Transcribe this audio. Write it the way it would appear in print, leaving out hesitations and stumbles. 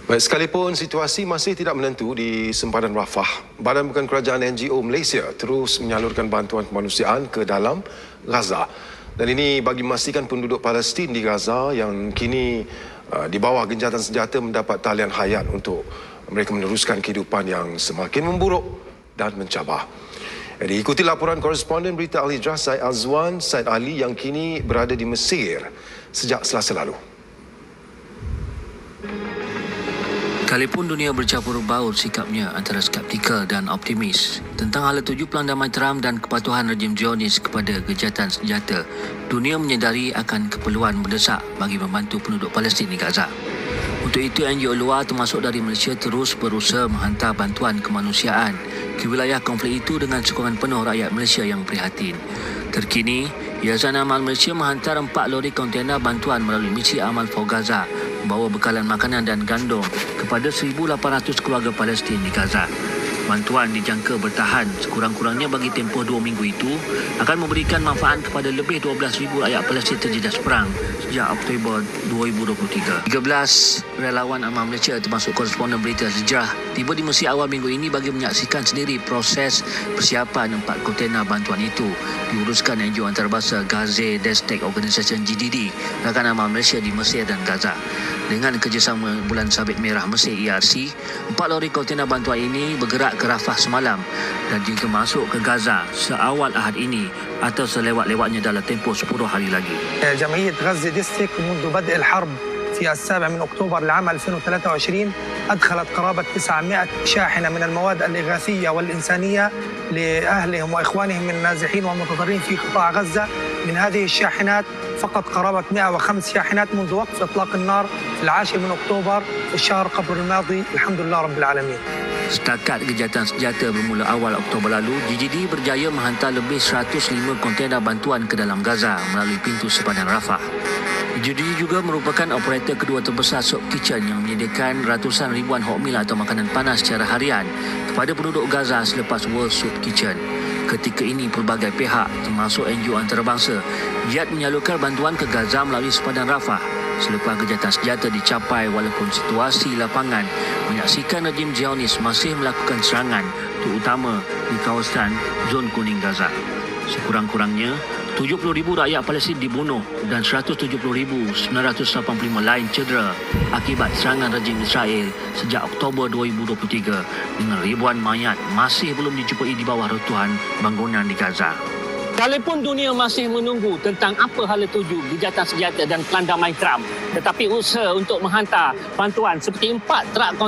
Baik, sekalipun situasi masih tidak menentu di sempadan Rafah, Badan Bukan Kerajaan NGO Malaysia terus menyalurkan bantuan kemanusiaan ke dalam Gaza. Dan ini bagi memastikan penduduk Palestin di Gaza yang kini di bawah gencatan senjata mendapat talian hayat untuk mereka meneruskan kehidupan yang semakin memburuk dan mencabar. Diikuti laporan koresponden berita Al Hijrah Said Azwan Said Ali yang kini berada di Mesir sejak Selasa lalu. Sekalipun dunia bercampur baur sikapnya antara skeptikal dan optimis tentang hala tuju pelan damai Trump dan kepatuhan rejim Zionis kepada gencatan senjata, dunia menyedari akan keperluan mendesak bagi membantu penduduk Palestin di Gaza. Untuk itu, NGO luar termasuk dari Malaysia terus berusaha menghantar bantuan kemanusiaan ke wilayah konflik itu dengan sokongan penuh rakyat Malaysia yang prihatin. Terkini, Yayasan Amal Malaysia menghantar 4 lori kontena bantuan melalui misi Amal for Gaza membawa bekalan makanan dan gandum kepada 1,800 keluarga Palestin di Gaza. Bantuan dijangka bertahan sekurang-kurangnya bagi tempoh 2 minggu itu akan memberikan manfaat kepada lebih 12,000 rakyat Palestin terjejas perang sejak Oktober 2023. 13 relawan Amal Malaysia termasuk koresponden berita Sejarah tiba di Mesir awal minggu ini bagi menyaksikan sendiri proses persiapan 4 kontena bantuan itu diuruskan NGO antarabangsa Gaza Destek Organisation GDD rakan Amal Malaysia di Mesir dan Gaza. Dengan kerjasama Bulan Sabit Merah Mesir ERC, 4 lori kontena bantuan ini bergerak ke Rafah semalam dan juga masuk ke Gaza seawal Ahad ini atau selewat-lewatnya dalam tempoh 10 hari lagi. جمعية غزة ديستريك منذ بدء الحرب في 7 أكتوبر لعام 2023 أدخلت قرابة 900 شاحنة من المواد الإغاثية والإنسانية لأهلهم وإخوانهم من النازحين والمتضررين في قطاع غزة. من هذه الشاحنات فقط قرابة 105 شاحنات منذ وقف إطلاق النار في 10 أكتوبر في الشهر قبل الماضي. الحمد لله رب العالمين. Setakat gencatan senjata bermula awal Oktober lalu, GGD berjaya menghantar lebih 105 kontena bantuan ke dalam Gaza melalui pintu sepadan Rafah. GGD juga merupakan operator kedua terbesar Soup Kitchen yang menyediakan ratusan ribuan hot meal atau makanan panas secara harian kepada penduduk Gaza selepas World Soup Kitchen. Ketika ini, pelbagai pihak termasuk NGO antarabangsa giat menyalurkan bantuan ke Gaza melalui sepadan Rafah selepas gencatan senjata dicapai walaupun situasi lapangan menyaksikan rejim Zionis masih melakukan serangan terutama di kawasan Zon Kuning Gaza. Sekurang-kurangnya 70,000 rakyat Palestin dibunuh dan 170,985 lain cedera akibat serangan rejim Israel sejak Oktober 2023 dengan ribuan mayat masih belum dijumpai di bawah runtuhan bangunan di Gaza. Sekalipun dunia masih menunggu tentang apa hala tuju gencatan senjata dan pelan damai Trump, tetapi usaha untuk menghantar bantuan seperti 4 trak